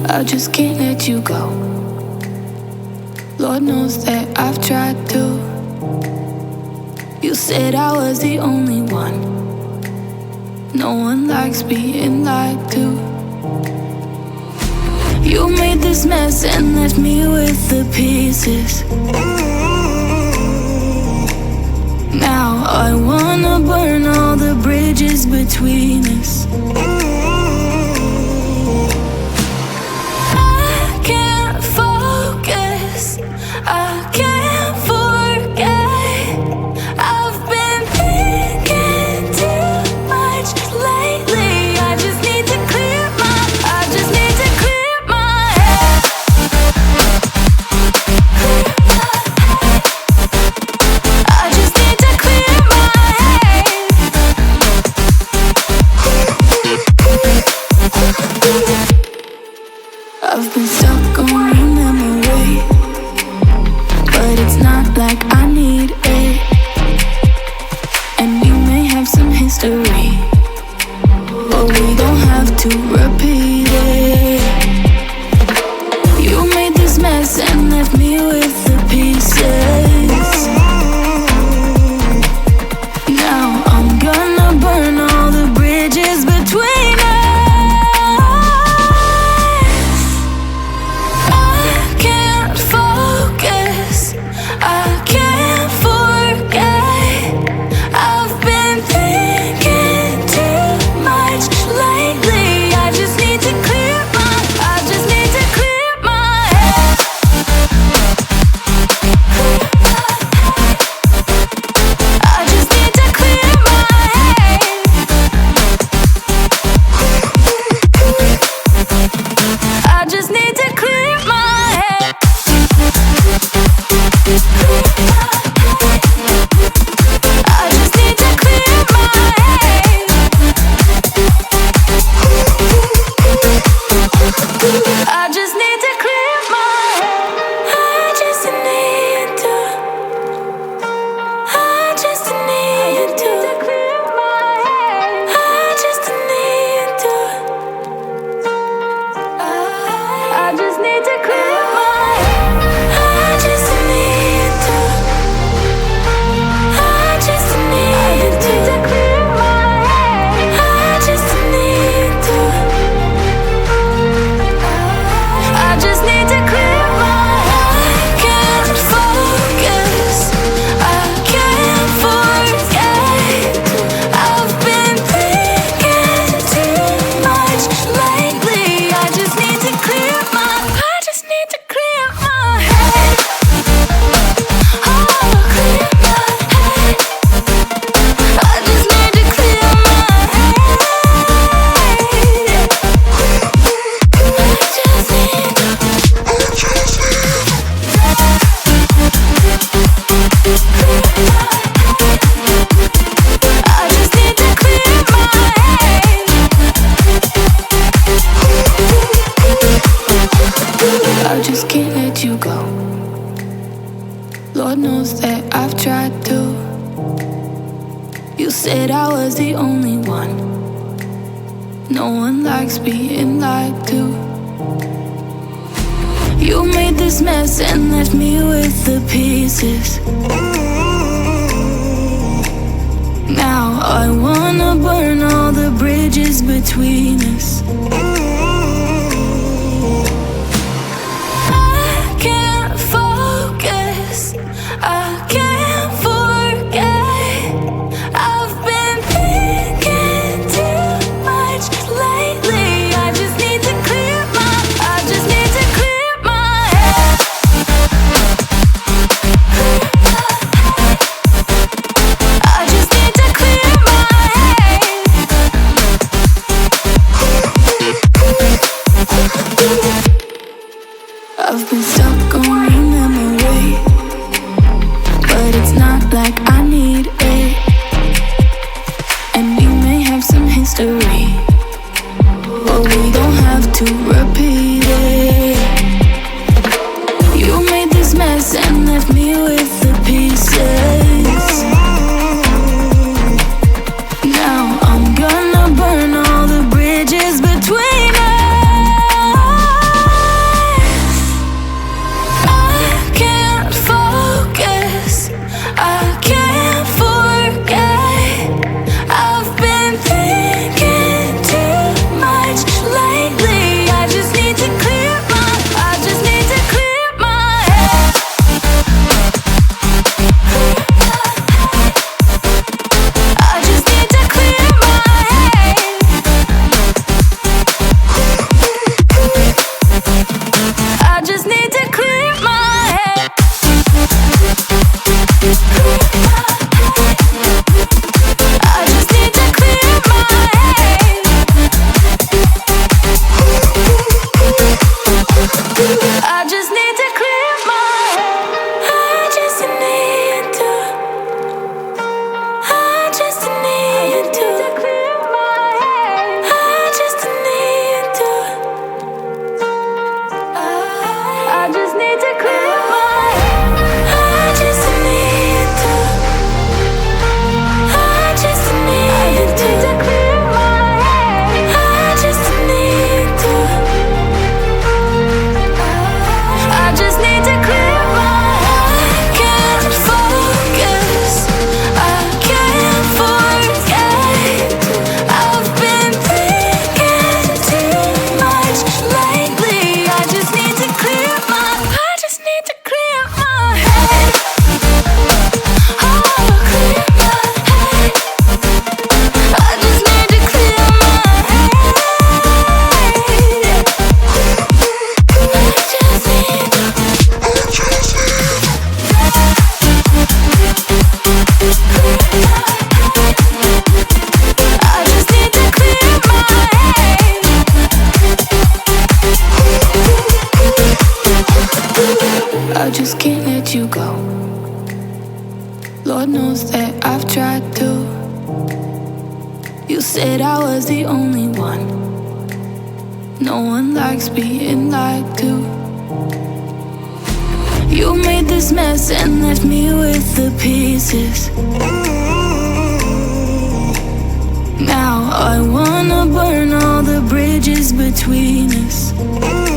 I just can't let you go. Lord knows that I've tried to. You said I was the only one. No one likes being lied to. You made this mess and left me with the pieces. Now I wanna burn all the bridges between us. I can't focus, I can't forget. I've been thinking too much lately. I just need to clear my head. I just need to clear my head. I've been stuck on your memory, but it's not like I need it. And we may have some history, but we don't have to repeat it. You made this mess and left me with the pieces. Now I'm gonna burn all the bridges between us. I can't focus, I can't forget. I've been thinking too much lately. I just need to clear my head. I just need to clear my head. I just need to clear my head. I just need to clear my head. I just need to clear my head. I just need to. I just need to clear my head. I just need to. I just need to clear my head. I just need to. I just need to clear my head. I just need to. I just need to clear my head. I can't focus, I can't forget. I've been thinking too much lately. I just need to clear my head. Oh, clear my head. I just need to clear my head. I just need to clear my head. I just can't let you go. Lord knows that I've tried to. You said I was the only one. No one likes being lied to. You made this mess and left me with the pieces. Now I wanna burn all the bridges between us. I can't focus, I can't forget. I've been thinking too much lately. I just need to clear my head. I just need to clear my head. I've been stuck on your memory, but it's not like I need it. And we may have some history, but we don't have to repeat it. You made this mess and left me with the pieces. Now I'm gonna burn all the bridges between us. I just can't let you go. Lord knows that I've tried to. You said I was the only one. No one likes being lied to. You made this mess and left me with the pieces. Now I wanna burn all the bridges between us.